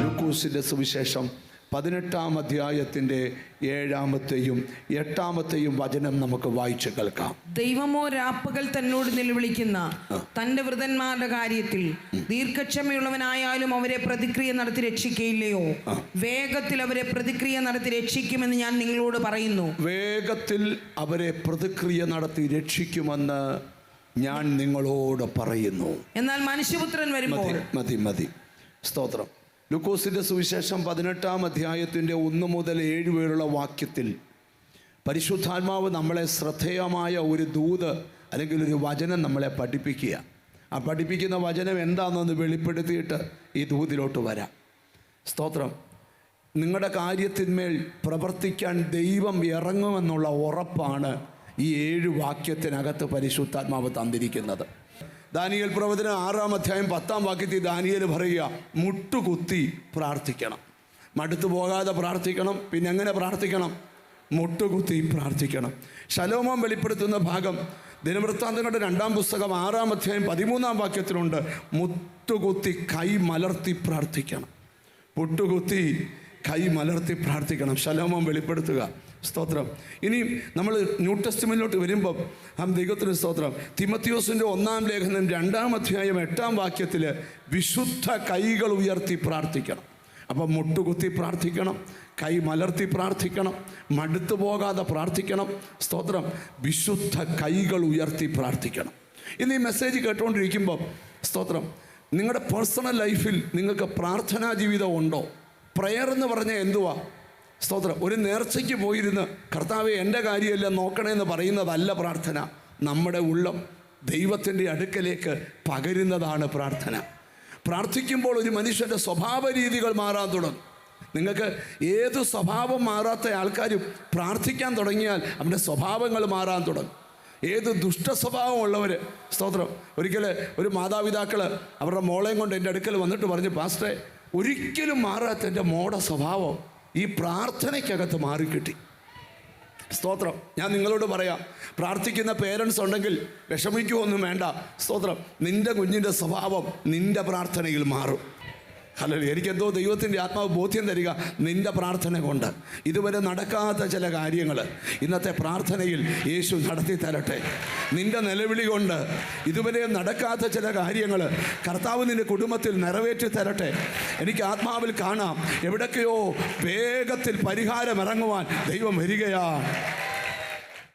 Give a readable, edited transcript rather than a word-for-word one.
ലൂക്കോസിന്റെ സുവിശേഷം 18-ാം അധ്യായത്തിന്റെ 7-ാമത്തെയും 8-ാമത്തെയും വചനം നമുക്ക് വായിച്ചു കേൾക്കാം. ദൈവമോ രാപ്പകൽ തന്നോട് നിലവിളിക്കുന്ന തന്റെ വൃതന്മാരുടെ കാര്യത്തിൽ ദീർഘക്ഷമയുള്ളവനായാലും അവരെ പ്രതിക്രിയ നടത്തി രക്ഷിക്കയില്ലയോ? വേഗത്തിൽ അവരെ പ്രതിക്രിയ നടത്തി രക്ഷിക്കുമെന്ന് ഞാൻ നിങ്ങളോട് പറയുന്നു. വേഗത്തിൽ അവരെ പ്രതിക്രിയ നടത്തി രക്ഷിക്കുമെന്ന് ഞാൻ നിങ്ങളോട് പറയുന്നു. എന്നാൽ മനുഷ്യപുത്രൻ വരുമ്പോൾ മതി. സ്തോത്രം. ലൂക്കോസിന്റെ സുവിശേഷം 18-ാം അധ്യായത്തിൻ്റെ 1 മുതൽ 7 വരെയുള്ള വാക്യത്തിൽ പരിശുദ്ധാത്മാവ് നമ്മളെ ശ്രദ്ധേയമായ ഒരു ദൂത് അല്ലെങ്കിൽ ഒരു വചനം നമ്മളെ പഠിപ്പിക്കുക. ആ പഠിപ്പിക്കുന്ന വചനം എന്താണെന്ന് വെളിപ്പെടുത്തിയിട്ട് ഈ ദൂതിലോട്ട് വരാം. സ്തോത്രം. നിങ്ങളുടെ കാര്യത്തിന്മേൽ പ്രവർത്തിക്കാൻ ദൈവം ഇറങ്ങുമെന്നുള്ള ഉറപ്പാണ് ഈ 7 വാക്യത്തിനകത്ത് പരിശുദ്ധാത്മാവ് തന്നിരിക്കുന്നത്. ദാനിയേൽ പ്രവചനം 6-ാം അധ്യായം 10-ാം വാക്യത്തിൽ ദാനിയേൽ പറയുക, മുട്ടുകുത്തി പ്രാർത്ഥിക്കണം. മടുത്തു പോകാതെ പ്രാർത്ഥിക്കണം. പിന്നെ എങ്ങനെ പ്രാർത്ഥിക്കണം? മുട്ടുകുത്തി പ്രാർത്ഥിക്കണം. ശലോമോൻ വെളിപ്പെടുത്തുന്ന ഭാഗം ദിനവൃത്താന്തങ്ങളുടെ 2-ാം പുസ്തകം 6-ാം അധ്യായം 13-ാം വാക്യത്തിലുണ്ട്. മുട്ടുകുത്തി കൈ മലർത്തി പ്രാർത്ഥിക്കണം. മുട്ടുകുത്തി കൈ മലർത്തി പ്രാർത്ഥിക്കണം. ശലോമോൻ വെളിപ്പെടുത്തുക. സ്തോത്രം. ഇനി നമ്മൾ ന്യൂ ടെസ്റ്റ്മെന്റിലോട്ട് വരുമ്പം ദൈവത്തിന് സ്തോത്രം. തിമത്തിയോസിൻ്റെ 1-ാം ലേഖനം 2-ാം അധ്യായം 8-ാം വാക്യത്തിൽ വിശുദ്ധ കൈകൾ ഉയർത്തി പ്രാർത്ഥിക്കണം. അപ്പം മുട്ടുകുത്തി പ്രാർത്ഥിക്കണം, കൈ മലർത്തി പ്രാർത്ഥിക്കണം, മടുത്തു പോകാതെ പ്രാർത്ഥിക്കണം. സ്തോത്രം. വിശുദ്ധ കൈകൾ ഉയർത്തി പ്രാർത്ഥിക്കണം. ഇന്ന് ഈ മെസ്സേജ് കേട്ടുകൊണ്ടിരിക്കുമ്പം സ്തോത്രം, നിങ്ങളുടെ പേഴ്സണൽ ലൈഫിൽ നിങ്ങൾക്ക് പ്രാർത്ഥനാ ജീവിതം ഉണ്ടോ? പ്രയർ എന്ന് പറഞ്ഞാൽ എന്തുവാ? സ്തോത്രം. ഒരു നേർച്ചയ്ക്ക് പോയിരുന്ന് കർത്താവെ എൻ്റെ കാര്യമെല്ലാം നോക്കണമെന്ന് പറയുന്നതല്ല പ്രാർത്ഥന. നമ്മുടെ ഉള്ളം ദൈവത്തിൻ്റെ അടുക്കലേക്ക് പകരുന്നതാണ് പ്രാർത്ഥന. പ്രാർത്ഥിക്കുമ്പോൾ ഒരു മനുഷ്യൻ്റെ സ്വഭാവ രീതികൾ മാറാൻ തുടങ്ങും. നിങ്ങൾക്ക് ഏത് സ്വഭാവം മാറാത്ത ആൾക്കാരും പ്രാർത്ഥിക്കാൻ തുടങ്ങിയാൽ അവരുടെ സ്വഭാവങ്ങൾ മാറാൻ തുടങ്ങും. ഏത് ദുഷ്ട സ്വഭാവമുള്ളവർ സ്തോത്രം. ഒരിക്കൽ ഒരു മാതാപിതാക്കൾ അവരുടെ മോളെയും കൊണ്ട് എൻ്റെ അടുക്കൽ വന്നിട്ട് പറഞ്ഞു, പാസ്റ്ററെ, ഒരിക്കലും മാറാത്ത എൻ്റെ മോടെ സ്വഭാവം ഈ പ്രാർത്ഥനയ്ക്കകത്ത് മാറിക്കിട്ടി. സ്തോത്രം. ഞാൻ നിങ്ങളോട് പറയാം, പ്രാർത്ഥിക്കുന്ന പേരൻസ് ഉണ്ടെങ്കിൽ വിഷമിക്കുമൊന്നും വേണ്ട. സ്തോത്രം. നിൻ്റെ കുഞ്ഞിൻ്റെ സ്വഭാവം നിൻ്റെ പ്രാർത്ഥനയിൽ മാറും. ഹല്ലേലൂയ. എനിക്കെന്തോ ദൈവത്തിൻ്റെ ആത്മാവ് ബോധ്യം തരിക, നിൻ്റെ പ്രാർത്ഥന കൊണ്ട് ഇതുവരെ നടക്കാത്ത ചില കാര്യങ്ങൾ ഇന്നത്തെ പ്രാർത്ഥനയിൽ യേശു നടത്തി തരട്ടെ. നിൻ്റെ നിലവിളി കൊണ്ട് ഇതുവരെ നടക്കാത്ത ചില കാര്യങ്ങൾ കർത്താവ് നിൻ്റെ കുടുംബത്തിൽ നിറവേറ്റി തരട്ടെ. എനിക്ക് ആത്മാവിൽ കാണാം, എവിടൊക്കെയോ വേഗത്തിൽ പരിഹാരം ഇറങ്ങുവാൻ ദൈവം വരികയാണ്.